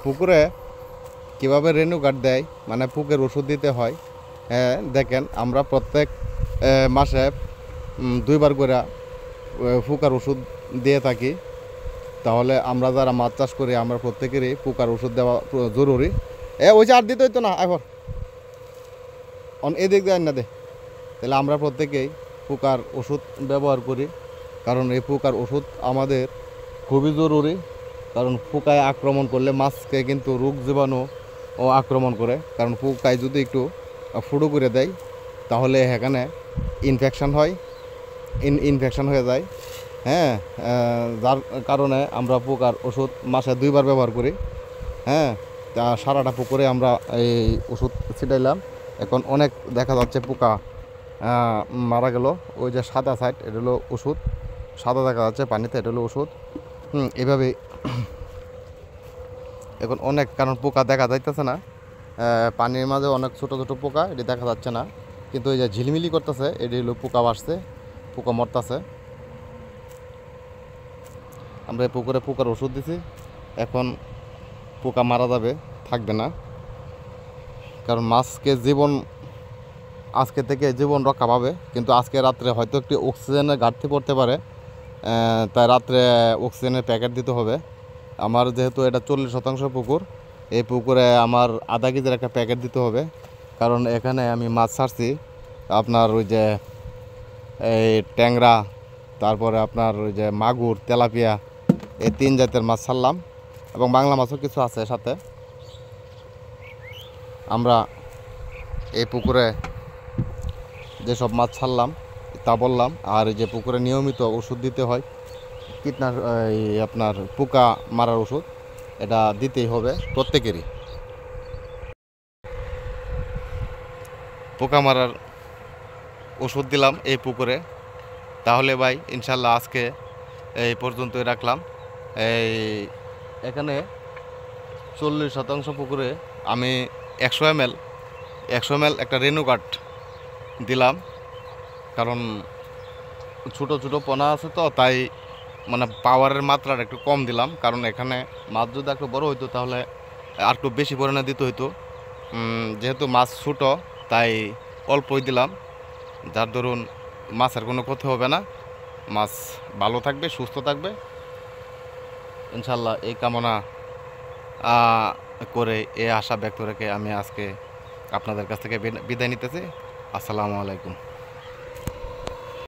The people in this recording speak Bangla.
পুকুরে কীভাবে রেণুকাট দেয়, মানে পুকুরের ওষুধ দিতে হয়। হ্যাঁ, দেখেন আমরা প্রত্যেক মাসে 2বার করে পোকার ওষুধ দিয়ে থাকি। তাহলে আমরা যারা মাছ চাষ করি আমরা প্রত্যেকেরই পোকার ওষুধ দেওয়া জরুরি। ওই যে আর দিতে হইতো না, এখন এদিক দেয় না দে। তাহলে আমরা প্রত্যেকেই পোকার ওষুধ ব্যবহার করি, কারণ এই পোকার ওষুধ আমাদের খুবই জরুরি। কারণ পোকায় আক্রমণ করলে মাছকে কিন্তু রোগ জীবাণু ও আক্রমণ করে। কারণ পোকায় যদি একটু ফুটো করে দেয় তাহলে এখানে ইনফেকশন হয়, ইনফেকশন হয়ে যায়। হ্যাঁ, যার কারণে আমরা পোকার ওষুধ মাসে 2বার ব্যবহার করি। হ্যাঁ, তা সারাটা পুকুরে আমরা এই ওষুধ ছিটাইলাম। এখন অনেক দেখা যাচ্ছে পোকা মারা গেল। ওই যে সাদা সাইড, এটা হলো ওষুধ, সাদা দেখা যাচ্ছে পানিতে, এটা হলো ওষুধ। এভাবেই এখন অনেক, কারণ পোকা দেখা যাইতেছে না, পানির মাঝে অনেক ছোট ছোট পোকা, এটি দেখা যাচ্ছে না, কিন্তু এই যে ঝিলমিলি করতেছে এটি হলো পোকা বাসছে, পোকা মরতেছে। আমরা এই পুকুরে পোকার ওষুধ দিছি, এখন পোকা মারা যাবে, থাকবে না। কারণ মাছকে জীবন, আজকে থেকে জীবন রক্ষা পাবে, কিন্তু আজকে রাত্রে হয়তো একটি অক্সিজেনের ঘাটতি পড়তে পারে, তাই রাত্রে অক্সিজেনের প্যাকেট দিতে হবে। আমার যেহেতু এটা 40% পুকুর, এই পুকুরে আমার আধা কেজির একটা প্যাকেট দিতে হবে। কারণ এখানে আমি মাছ ছাড়ছি আপনার ওই যে এই ট্যাংরা, তারপরে আপনার ওই যে মাগুর, তেলাপিয়া, এই 3 জাতের মাছ ছাড়লাম, এবং বাংলা মাছও কিছু আছে সাথে। আমরা এই পুকুরে যেসব মাছ ছাড়লাম তা বললাম। আর এই যে পুকুরে নিয়মিত ওষুধ দিতে হয়, কীটনাশক, এই আপনার পোকা মারার ওষুধ, এটা দিতেই হবে প্রত্যেকেরই। পোকা মারার ওষুধ দিলাম এই পুকুরে। তাহলে ভাই ইনশাল্লাহ আজকে এই পর্যন্তই রাখলাম। এই এখানে 40% পুকুরে আমি 100 ml একটা রেণুকাট দিলাম, কারণ ছোটো ছোটো পোনা আছে তো, তাই মানে পাওয়ারের মাত্রাটা একটু কম দিলাম। কারণ এখানে মাছ যদি একটু বড় হইতো তাহলে আর একটু বেশি পরিমাণে দিতে হইতো। যেহেতু মাছ ছোটো তাই অল্পই দিলাম, যার দরুন মাছের কোনো ক্ষতি হবে না, মাছ ভালো থাকবে, সুস্থ থাকবে ইনশাল্লাহ। এই কামনা করে, এই আশা ব্যক্ত রেখে আমি আজকে আপনাদের কাছ থেকে বিদায় নিতেছি। আসসালামু আলাইকুম।